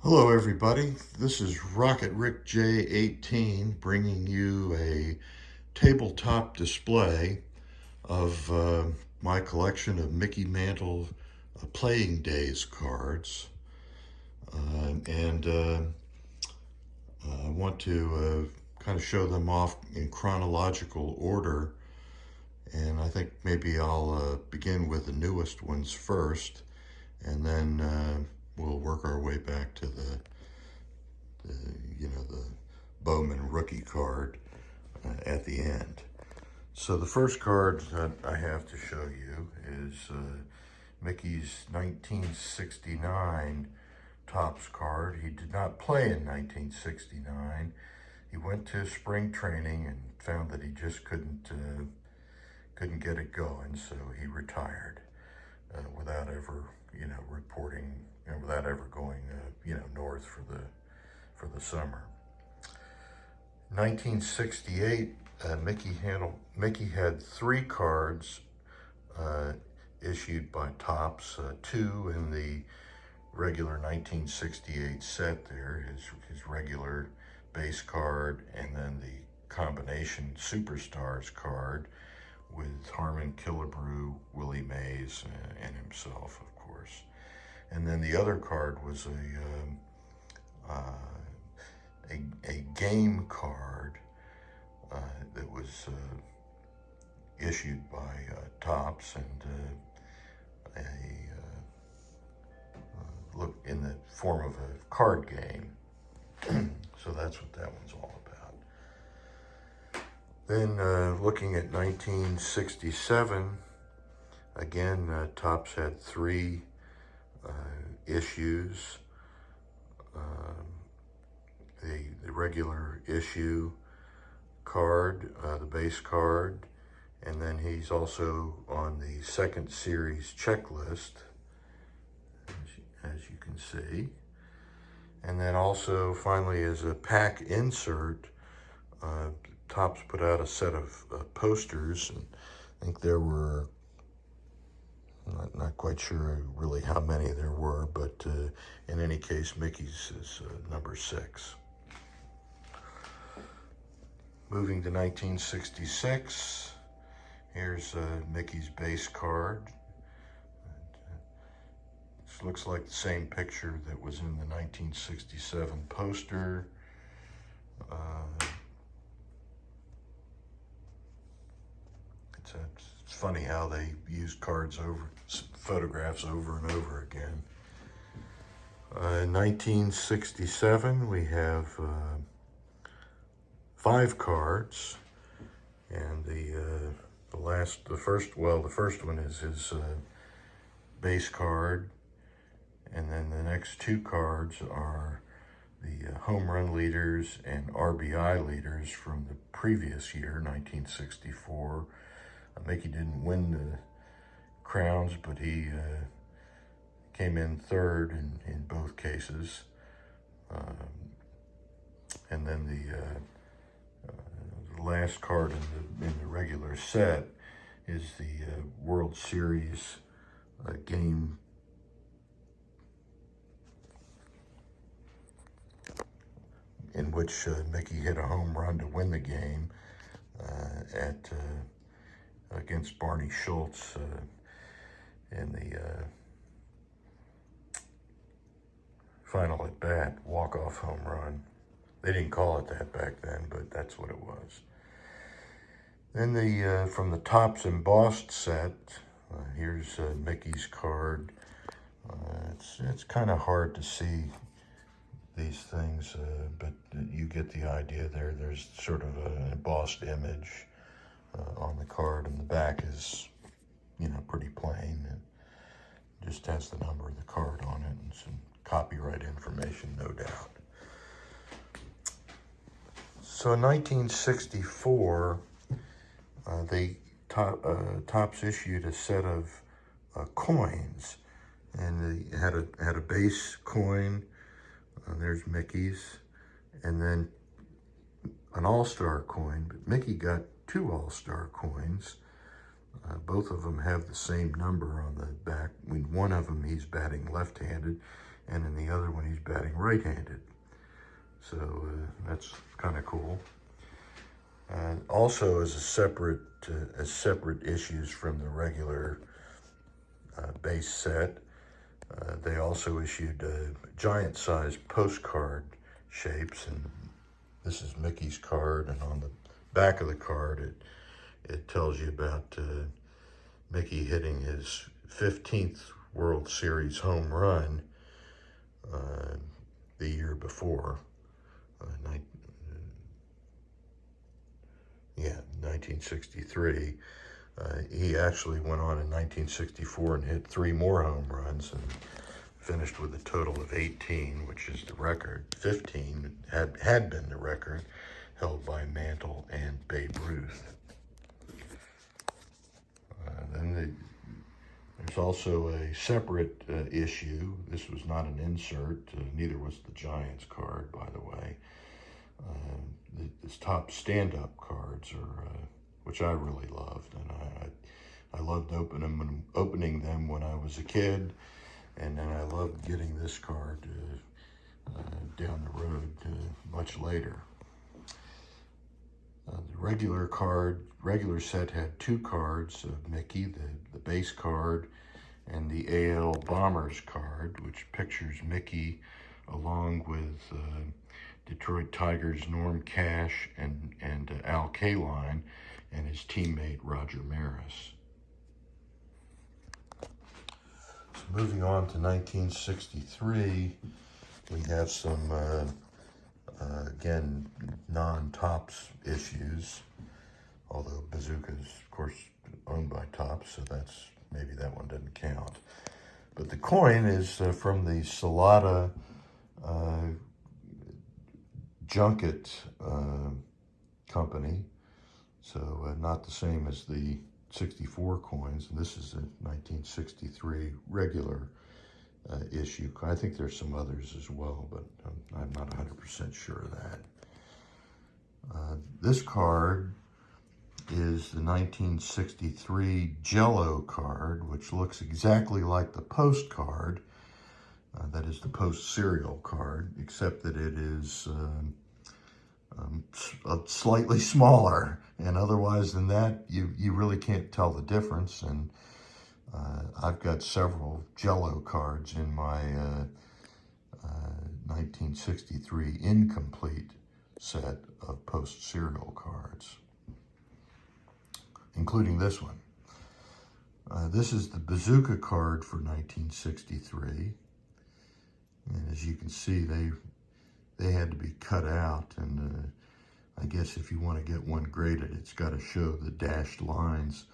Hello everybody, this is Rocket Rick J18 bringing you a tabletop display of my collection of Mickey Mantle Playing Days cards. And I want to kind of show them off in chronological order. And I think maybe I'll begin with the newest ones first, and then we'll work our way back to the Bowman rookie card at the end. So the first card that I have to show you is Mickey's 1969 Topps card. He did not play in 1969. He went to spring training and found that he just couldn't get it going, so he retired without ever, reporting, without ever going, north for the summer. 1968, Mickey had 3 cards issued by Topps, 2 in the regular 1968 set there, his regular base card, and then the combination Superstars card with Harmon Killebrew, Willie Mays, and himself, of course. And then the other card was a game card that was issued by Topps, and look in the form of a card game. So that's what that one's all about. Then looking at 1967, again, Topps had 3 issues. The regular issue card, the base card, and then he's also on the second series checklist, as you can see. And then also, finally, as a pack insert, Topps put out a set of posters, and I think there were, not quite sure really how many there were, but in any case, Mickey's is number 6. Moving to 1966, here's Mickey's base card. This looks like the same picture that was in the 1967 poster. It's funny how they use photographs over and over again. In 1967, we have 5 cards, and the first one is his base card, and then the next 2 cards are the home run leaders and RBI leaders from the previous year, 1964. Mickey didn't win the crowns, but he came in 3rd in both cases. And then the last card in the regular set is the World Series game in which Mickey hit a home run to win the game against Barney Schultz in the final at bat, walk-off home run. They didn't call it that back then, but that's what it was. Then from the Topps embossed set, here's Mickey's card. It's kind of hard to see these things, but you get the idea there. There's sort of an embossed image on the card, and the back is, pretty plain. It just has the number of the card on it and some copyright information, no doubt. So in 1964, Topps issued a set of coins, and they had a base coin. There's Mickey's, and then an all-star coin. But Mickey got 2 all-star coins. Both of them have the same number on the back. One of them he's batting left-handed, and in the other one he's batting right-handed. So that's kind of cool. Also, as separate issues from the regular base set, they also issued giant-sized postcard shapes, and this is Mickey's card, and on the back of the card it tells you about Mickey hitting his 15th World Series home run the year before, 1963. He actually went on in 1964 and hit 3 more home runs and finished with a total of 18, which is the record. 15 had been the record held by Mantle and Babe Ruth. There's also a separate issue. This was not an insert, neither was the Giants card, by the way. These top stand-up cards are, which I really loved, and I loved opening them when I was a kid, and then I loved getting this card down the road much later. The regular set had 2 cards of Mickey, the base card and the AL Bombers card, which pictures Mickey along with Detroit Tigers Norm Cash and Al Kaline and his teammate Roger Maris. So moving on to 1963, we have some again, non-Topps issues, although Bazooka is, of course, owned by Topps, so maybe that one doesn't count. But the coin is from the Salata Junket company, so not the same as the 64 coins, and this is a 1963 regular issue. I think there's some others as well, but I'm not 100% sure of that. This card is the 1963 Jello card, which looks exactly like the Post card. That is the Post cereal card, except that it is slightly smaller. And otherwise than that, you really can't tell the difference. And I've got several Jello cards in my 1963 incomplete set of Post cereal cards, including this one. This is the Bazooka card for 1963. And as you can see, they had to be cut out, and I guess if you want to get one graded, it's got to show the dashed lines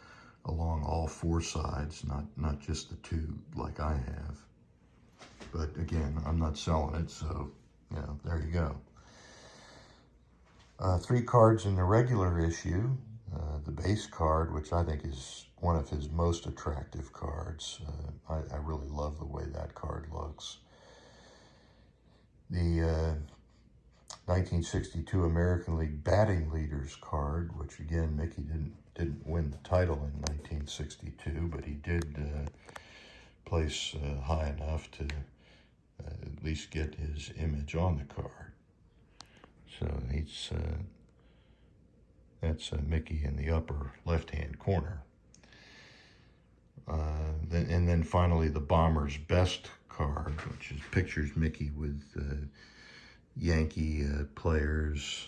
along all 4 sides, not just the 2 like I have. But again, I'm not selling it, so there you go. 3 cards in the regular issue. The base card, which I think is one of his most attractive cards. I really love the way that card looks. The 1962 American League Batting Leaders card, which again, Mickey didn't win the title in 1962, but he did place high enough to at least get his image on the card. So that's Mickey in the upper left-hand corner. And then finally the Bombers Best card, which pictures Mickey with Yankee players.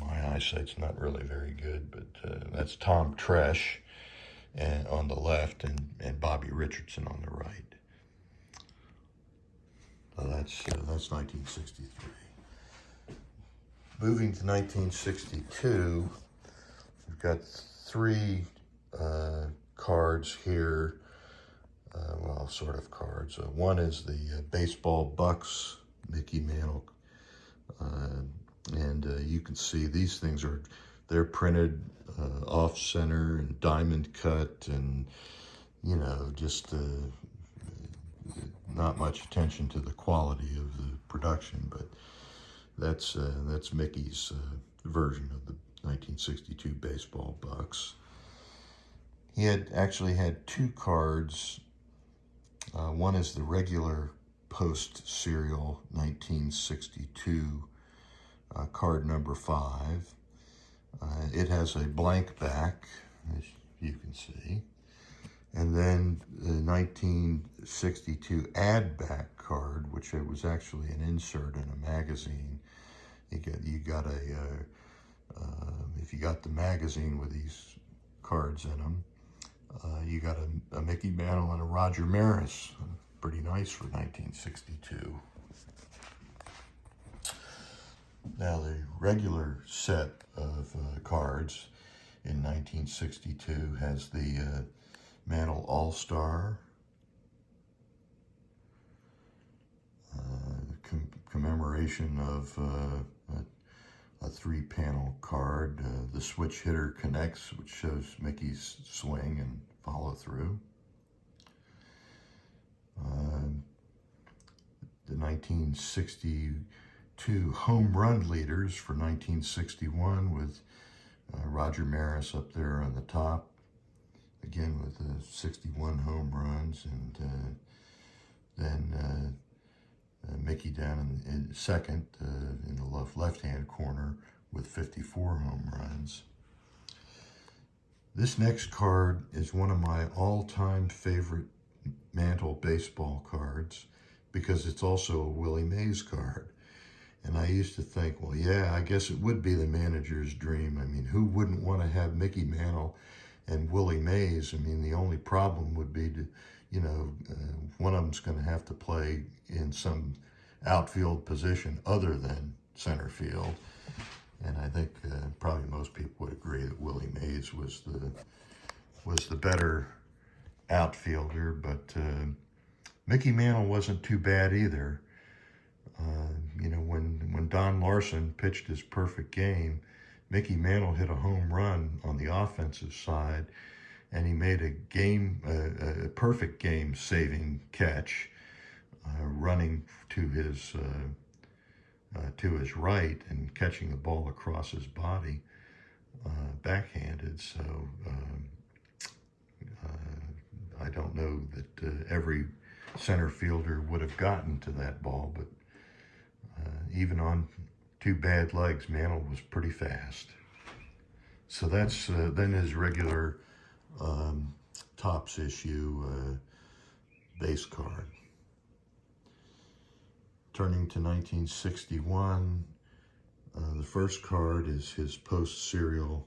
My eyesight's not really very good, but that's Tom Tresh on the left and Bobby Richardson on the right. So that's 1963. Moving to 1962, we've got 3 cards here. Well, sort of cards. One is the Baseball Bucks Mickey Mantle, and you can see these things they're printed off center and diamond cut, and just not much attention to the quality of the production, but that's Mickey's version of the 1962 Baseball Bucks. He actually had 2 cards One is the regular post serial 1962 card number 5. It has a blank back, as you can see. And then the 1962 add back card, which was actually an insert in a magazine. You got if you got the magazine with these cards in them, you got a Mickey Mantle and a Roger Maris. Pretty nice for 1962. Now the regular set of cards in 1962 has the Mantle All-Star, commemoration of a 3-panel card. The Switch Hitter Connects, which shows Mickey's swing and follow through. The 1962 home run leaders for 1961 with Roger Maris up there on the top, again with 61 home runs, and then Mickey down in second in the left-hand corner with 54 home runs. This next card is one of my all-time favorite Mantle baseball cards because it's also a Willie Mays card. And I used to think, well, yeah, I guess it would be the manager's dream. I mean, who wouldn't want to have Mickey Mantle and Willie Mays? I mean, the only problem would be to, one of them's going to have to play in some outfield position other than center field. And I think probably most people would agree that Willie Mays was the better outfielder, but Mickey Mantle wasn't too bad either. When Don Larson pitched his perfect game, Mickey Mantle hit a home run on the offensive side, and he made a perfect game-saving catch, running to his right and catching the ball across his body, backhanded. So I don't know that every center fielder would have gotten to that ball, but even on 2 bad legs, Mantle was pretty fast. So that's then his regular Topps issue base card. Turning to 1961, the first card is his post-serial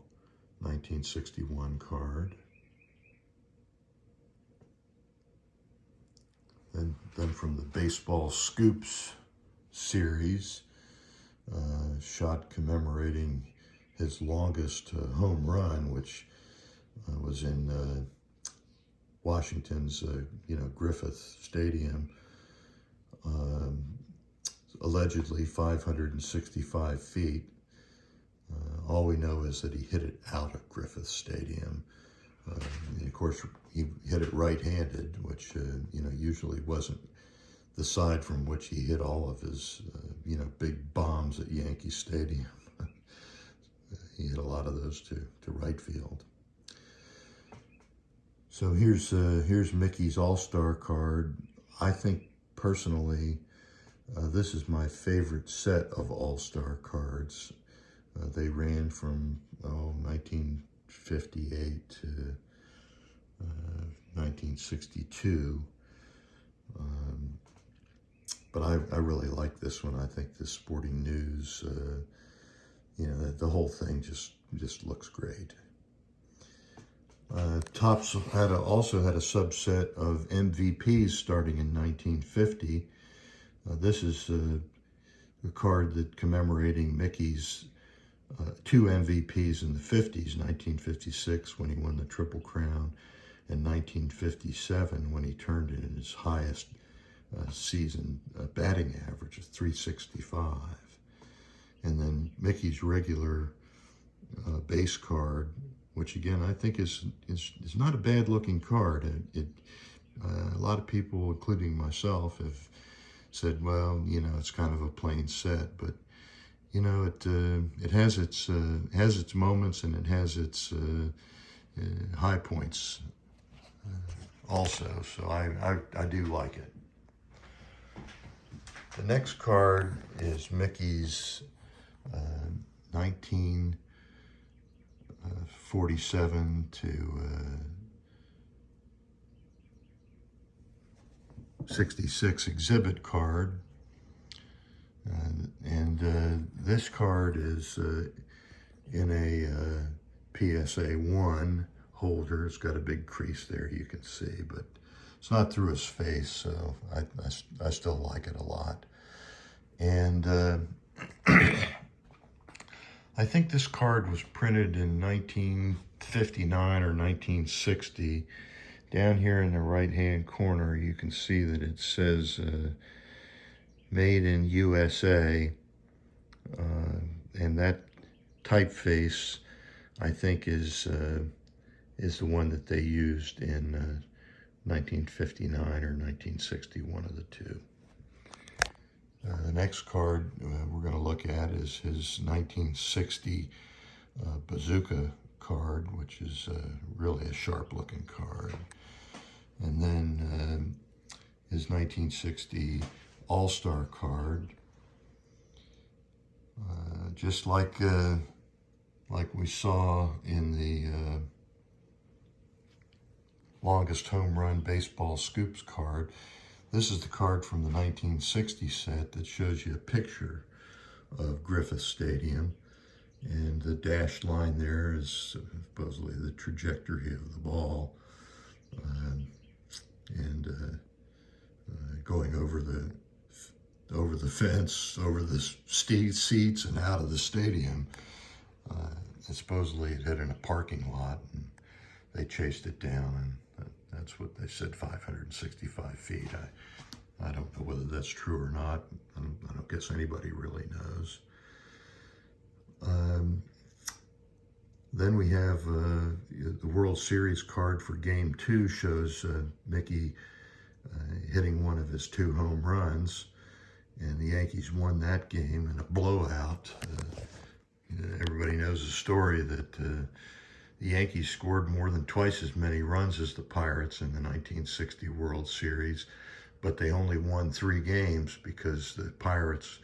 1961 card. Then from the Baseball Scoops series, shot commemorating his longest home run, which was in Washington's, Griffith Stadium, allegedly 565 feet. All we know is that he hit it out of Griffith Stadium. And of course, he hit it right-handed, which, usually wasn't the side from which he hit all of his, big bombs at Yankee Stadium. He hit a lot of those to right field. So here's Mickey's All-Star card. I think, personally, this is my favorite set of All-Star cards. They ran from 1958 to 1962. But I really like this one. I think the Sporting News, the whole thing just looks great. Topps also had a subset of MVPs starting in 1950. This is a card that commemorating Mickey's 2 MVPs in the 50s, 1956 when he won the Triple Crown, and 1957 when he turned in his highest season batting average of .365. And then Mickey's regular base card, which again I think is not a bad looking card. A lot of people, including myself, have said, well, it's kind of a plain set, but it has its moments and it has its high points also, so I do like it. The next card is Mickey's 1947 to 66 exhibit card. This card is in a PSA 1 holder. It's got a big crease there, you can see, but it's not through his face, so I still like it a lot. And I think this card was printed in 1959 or 1960. Down here in the right-hand corner, you can see that it says Made in USA, and that typeface, I think, is the one that they used in 1959 or 1960, one of the two. The next card we're going to look at is his 1960 Bazooka card, which is really a sharp-looking card. And then his 1960 All-Star card. Just like we saw in the longest home run baseball scoops card, this is the card from the 1960 set that shows you a picture of Griffith Stadium, and the dashed line there is supposedly the trajectory of the ball, and going over the fence, over the seats, and out of the stadium. And supposedly it hit in a parking lot, and they chased it down, and that's what they said, 565 feet. I don't know whether that's true or not. I don't guess anybody really knows. Then we have the World Series card for Game 2 shows Mickey hitting one of his 2 home runs, and the Yankees won that game in a blowout. Everybody knows the story that the Yankees scored more than twice as many runs as the Pirates in the 1960 World Series, but they only won 3 games because the Pirates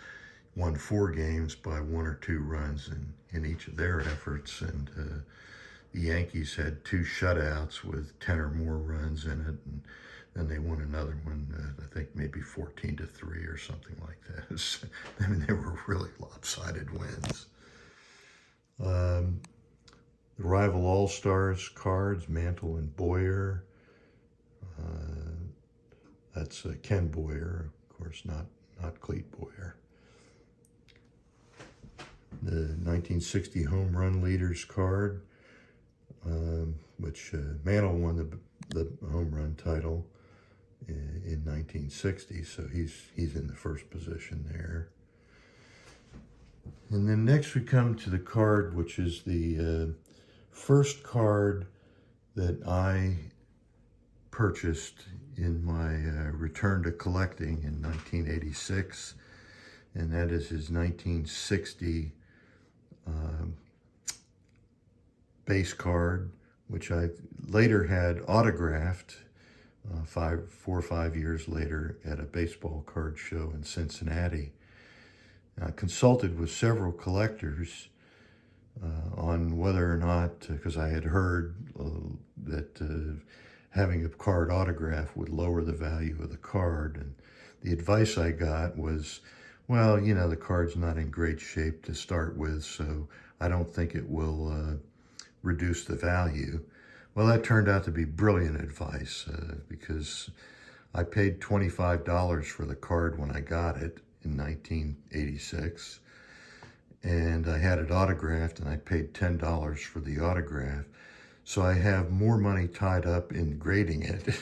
won 4 games by 1 or 2 runs in each of their efforts, and the Yankees had 2 shutouts with 10 or more runs in it, and then they won another one, I think maybe 14-3 or something like that. I mean, they were really lopsided wins. The rival All-Stars cards, Mantle and Boyer. That's Ken Boyer, of course, not Clete Boyer. The 1960 Home Run Leaders card, which Mantle won the home run title in 1960, so he's in the first position there. And then next we come to the card, which is the first card that I purchased in my return to collecting in 1986, and that is his 1960 base card, which I later had autographed 4 or 5 years later at a baseball card show in Cincinnati. I consulted with several collectors on whether or not, because I had heard that having a card autograph would lower the value of the card, and the advice I got was, well, you know, the card's not in great shape to start with, so I don't think it will reduce the value. Well, that turned out to be brilliant advice, because I paid $25 for the card when I got it in 1986, and I had it autographed, and I paid $10 for the autograph. So I have more money tied up in grading it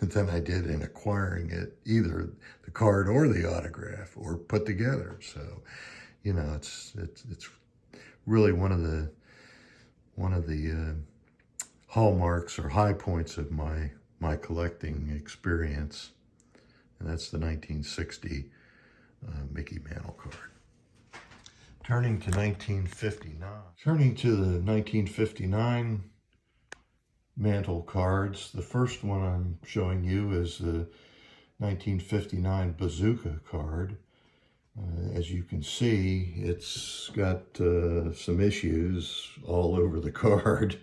than I did in acquiring it, either the card or the autograph, or put together. So, you know, it's really one of the hallmarks or high points of my collecting experience, and that's the 1960 Mickey Mantle card. Turning to the 1959 Mantle cards. The first one I'm showing you is the 1959 Bazooka card. As you can see, it's got some issues all over the card,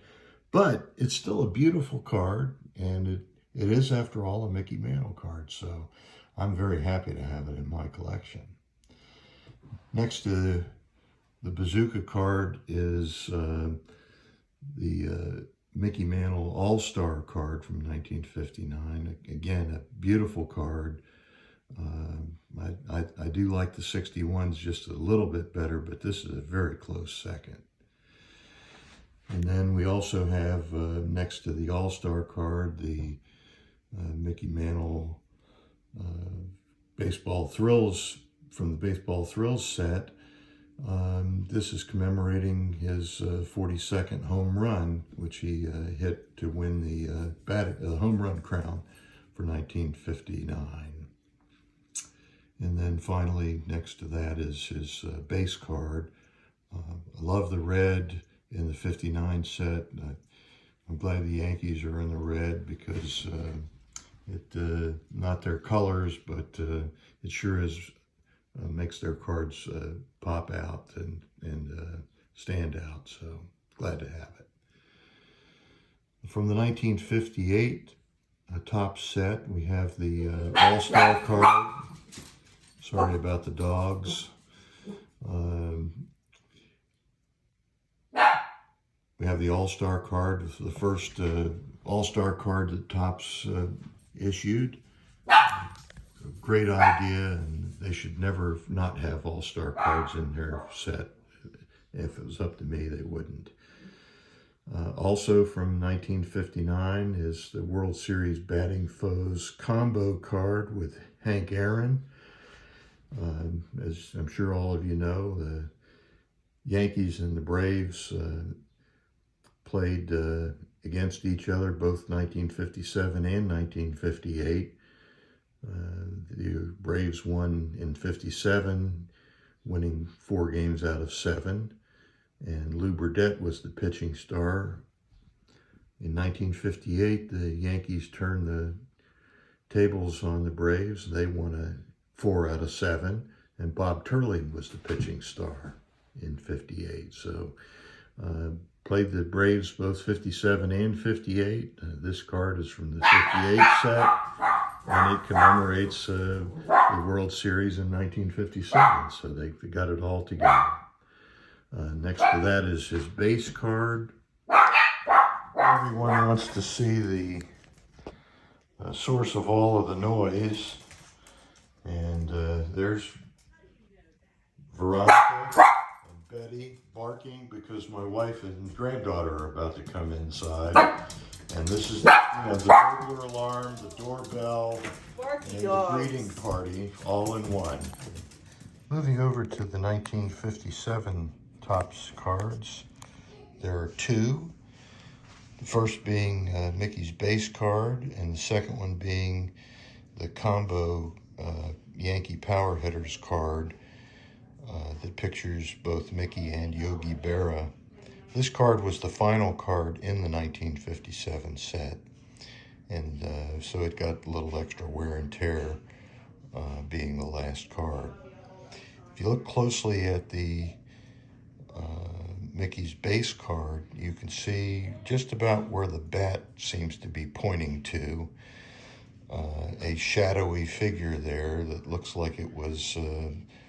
but it's still a beautiful card, and it is, after all, a Mickey Mantle card, so I'm very happy to have it in my collection. Next to the Bazooka card is the Mickey Mantle All-Star card from 1959. Again, a beautiful card. I do like the 61s just a little bit better, but this is a very close second. And then we also have, next to the All-Star card, the Mickey Mantle Baseball Thrills from the Baseball Thrills set. This is commemorating his 42nd home run, which he hit to win the home run crown for 1959. And then finally, next to that is his base card. I love the red in the 59 set. I'm glad the Yankees are in the red because not their colors, but it sure is makes their cards pop out and stand out. So glad to have it. From the 1958 top set, we have the All-Star card. Sorry about the dogs. We have the All-Star card, the first All-Star card that Topps issued. Great idea, and they should never not have All-Star cards in their set. If it was up to me, they wouldn't. Also from 1959 is the World Series Batting Foes combo card with Hank Aaron. As I'm sure all of you know, the Yankees and the Braves played against each other, both 1957 and 1958. The Braves won in 57, winning 4 games out of 7. And Lou Burdette was the pitching star. In 1958, the Yankees turned the tables on the Braves. They won 4 out of 7, and Bob Turley was the pitching star in 58. So played the Braves both 57 and 58. This card is from the 58 set, and it commemorates the World Series in 1957. So they got it all together. Next to that is his base card. Everyone wants to see the source of all of the noise. And there's Veronica and Betty barking because my wife and granddaughter are about to come inside. And this is the burglar alarm, the doorbell, and the greeting party all in one. Moving over to the 1957 Topps cards, there are 2. The first being Mickey's base card, and the second one being the combo Yankee Power Hitters card that pictures both Mickey and Yogi Berra. This card was the final card in the 1957 set, and so it got a little extra wear and tear being the last card. If you look closely at the Mickey's base card, you can see just about where the bat seems to be pointing to. A shadowy figure there that looks like it was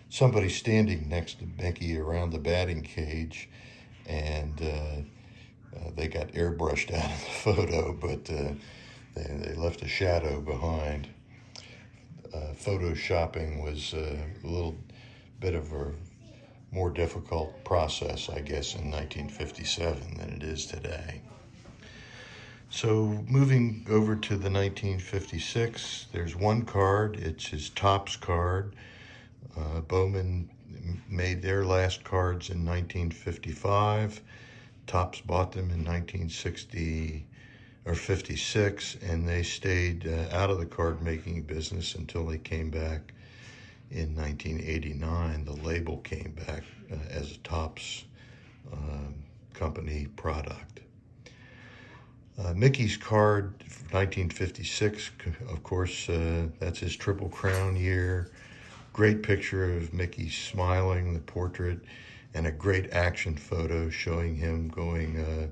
somebody standing next to Mickey around the batting cage, and they got airbrushed out of the photo, but they left a shadow behind. Photoshopping was a little bit of a more difficult process, I guess, in 1957 than it is today. So moving over to the 1956, there's one card. It's his Topps card. Bowman made their last cards in 1955. Topps bought them in 1960 or 56, and they stayed out of the card making business until they came back in 1989. The label came back as a Topps company product. Mickey's card, 1956, of course, that's his Triple Crown year. Great picture of Mickey smiling, the portrait, and a great action photo showing him going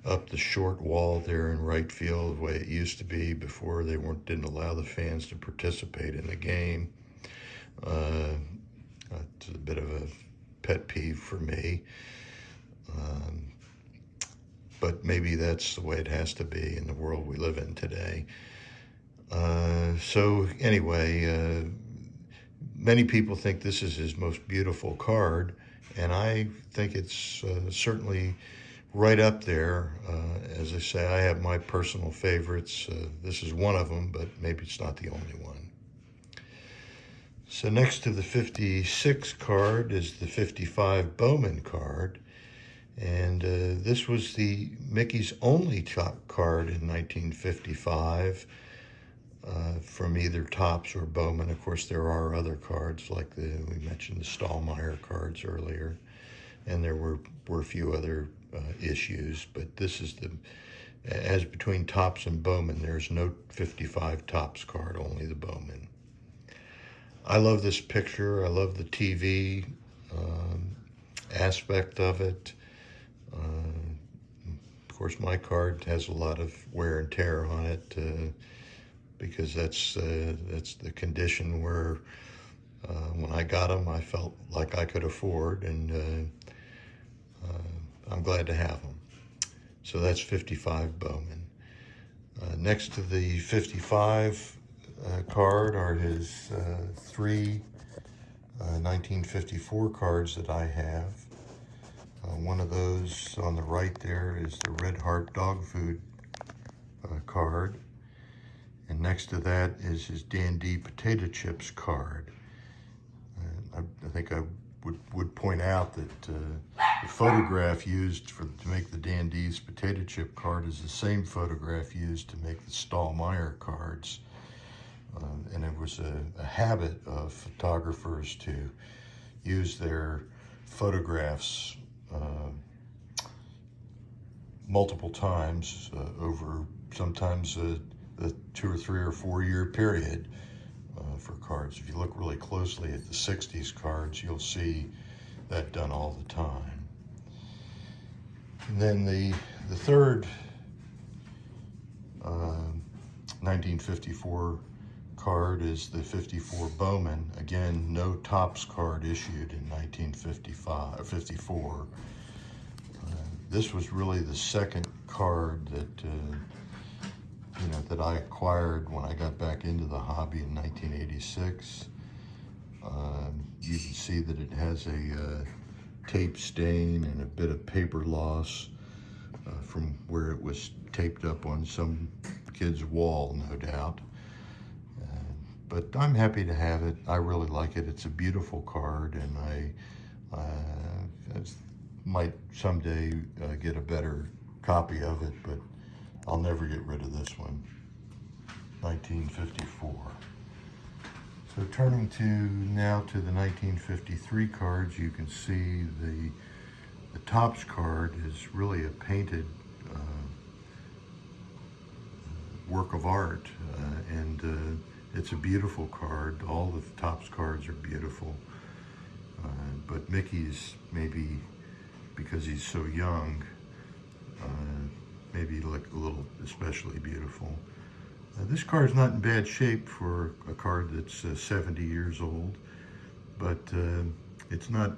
up the short wall there in right field, the way it used to be before they didn't allow the fans to participate in the game. It's a bit of a pet peeve for me. But maybe that's the way it has to be in the world we live in today. So anyway, many people think this is his most beautiful card, and I think it's certainly right up there. As I say, I have my personal favorites. This is one of them, but maybe it's not the only one. So next to the 56 card is the 55 Bowman card. And this was the Mickey's only top card in 1955 from either Topps or Bowman. Of course, there are other cards like we mentioned the Stallmeyer cards earlier, and there were a few other issues. But this is as between Topps and Bowman, there's no 55 Topps card, only the Bowman. I love this picture. I love the TV aspect of it. Of course, my card has a lot of wear and tear on it because that's the condition where when I got them, I felt like I could afford, and I'm glad to have them. So that's 55 Bowman. Next to the 55 card are his three 1954 cards that I have. One of those on the right there is the Red Heart dog food card. And next to that is his Dandy potato chips card. I think I would point out that the photograph used to make the Dandy's potato chip card is the same photograph used to make the Stallmeyer cards. And it was a habit of photographers to use their photographs multiple times over sometimes a 2 or 3 or 4 year period for cards. If you look really closely at the 60s cards, you'll see that done all the time. And then the third 1954 card is the 54 Bowman. Again, no Topps card issued in 1954. This was really the second card that that I acquired when I got back into the hobby in 1986. You can see that it has a tape stain and a bit of paper loss from where it was taped up on some kid's wall, no doubt. But I'm happy to have it. I really like it. It's a beautiful card, and I might someday get a better copy of it, but I'll never get rid of this one. 1954. So turning now to the 1953 cards, you can see the Topps card is really a painted work of art, and it's a beautiful card. All the Topps cards are beautiful, but Mickey's, maybe because he's so young, maybe look a little especially beautiful. This card's not in bad shape for a card that's 70 years old, but it's not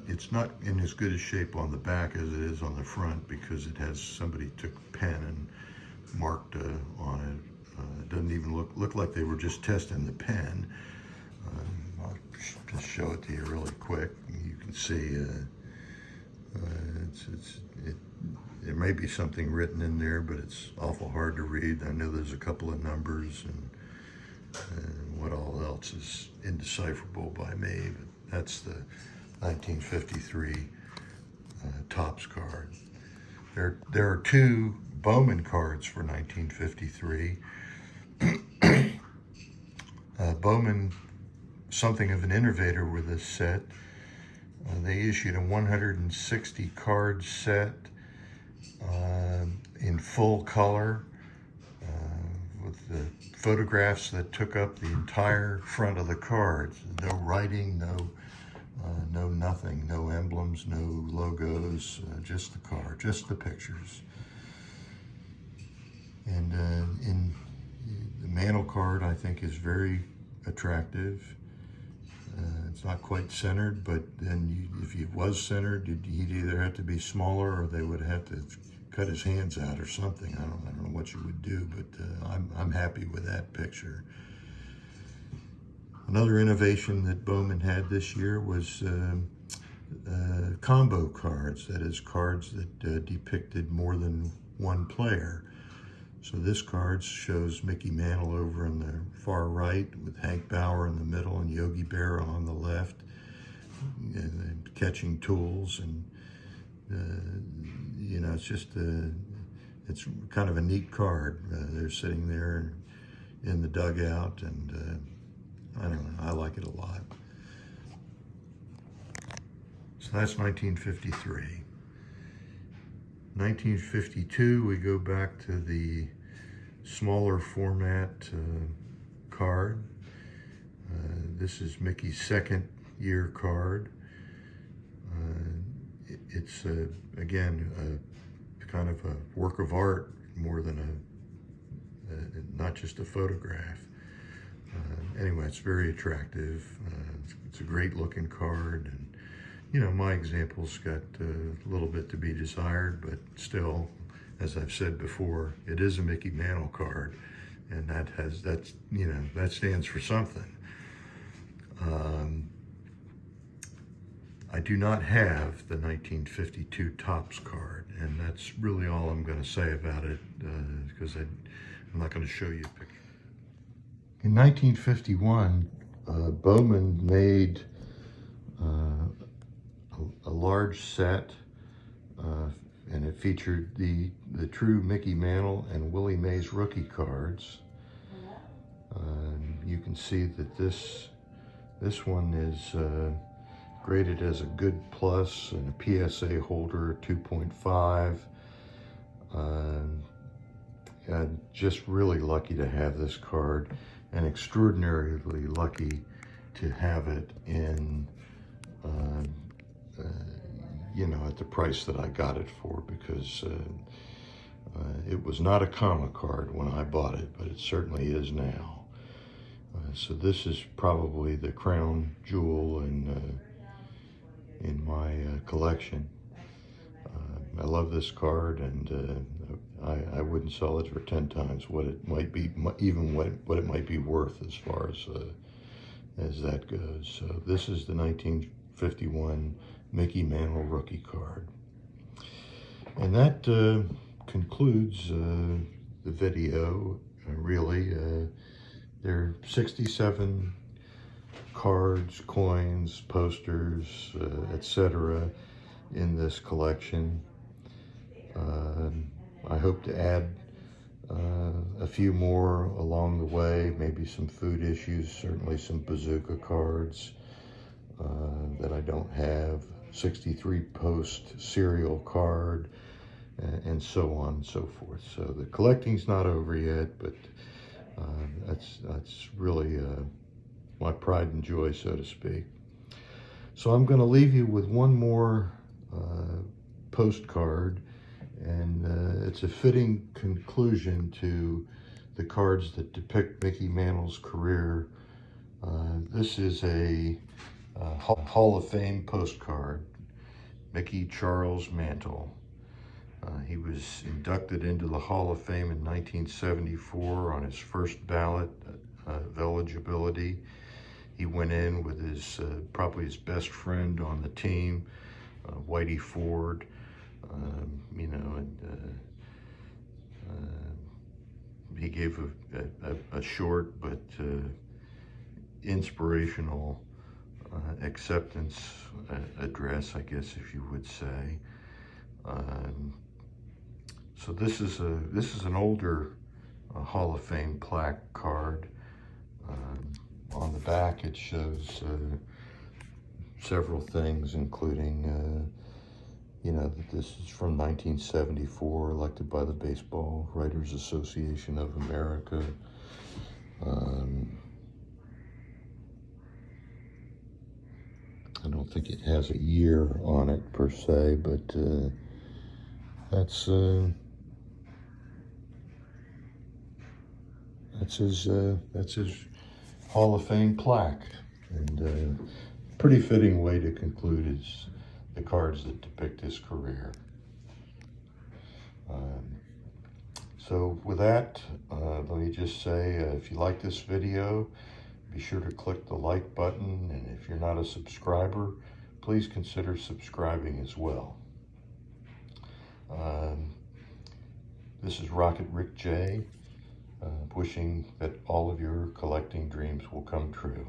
in as good a shape on the back as it is on the front, because it has somebody took a pen and marked on it. It doesn't even look like they were just testing the pen. I'll just show it to you really quick. You can see there may be something written in there, but it's awful hard to read. I know there's a couple of numbers and what all else is indecipherable by me, but that's the 1953 Topps card. There are two Bowman cards for 1953. Bowman, something of an innovator with this set. They issued a 160 card set in full color the photographs that took up the entire front of the cards. No writing, no nothing, no emblems, no logos, just the card, just the pictures. And in the Mantle card, I think, is very attractive. It's not quite centered, but then if it was centered, he'd either have to be smaller or they would have to cut his hands out or something. I don't know what you would do, but I'm happy with that picture. Another innovation that Bowman had this year was combo cards. That is, cards that depicted more than one player. So this card shows Mickey Mantle over in the far right with Hank Bauer in the middle and Yogi Berra on the left, and catching tools. And you know, it's just it's kind of a neat card. They're sitting there in the dugout, and I don't know, I like it a lot. So that's 1953. 1952, we go back to the smaller format card. This is Mickey's second year card. It's again kind of a work of art more than not just a photograph. Anyway, it's very attractive. It's a great looking card, and you know, my example's got a little bit to be desired, but still, as I've said before, it is a Mickey Mantle card, and that stands for something. I do not have the 1952 Topps card, and that's really all I'm going to say about it, because I'm not going to show you a picture. In 1951, Bowman made a large set, and it featured the true Mickey Mantle and Willie Mays rookie cards. You can see that this one is graded as a good plus and a PSA holder 2.5. I'm just really lucky to have this card, and extraordinarily lucky to have it in you know, at the price that I got it for, because it was not a comma card when I bought it, but it certainly is now. So this is probably the crown jewel in my collection. I love this card, and I wouldn't sell it for 10 times what it might be, even what it might be worth as far as that goes. So this is the 1951 Mickey Mantle rookie card. And that concludes the video, really. There are 67 cards, coins, posters, etc. in this collection. I hope to add a few more along the way, maybe some food issues, certainly some bazooka cards that I don't have, 63 post serial card, and so on and so forth. So the collecting's not over yet, but that's really my pride and joy, so to speak. So I'm going to leave you with one more postcard, and it's a fitting conclusion to the cards that depict Mickey Mantle's career. This is a Hall of Fame postcard, Mickey Charles Mantle. He was inducted into the Hall of Fame in 1974 on his first ballot of eligibility. He went in with his probably his best friend on the team, Whitey Ford. You know, and he gave a short but inspirational acceptance address, I guess, if you would say. So this is an older Hall of Fame plaque card. On the back, it shows several things, including you know, that this is from 1974, elected by the Baseball Writers Association of America. I don't think it has a year on it per se, but that's his Hall of Fame plaque, and pretty fitting way to conclude the cards that depict his career. So with that, let me just say, if you like this video, be sure to click the like button, and if you're not a subscriber, please consider subscribing as well. This is Rocket Rick J, wishing that all of your collecting dreams will come true.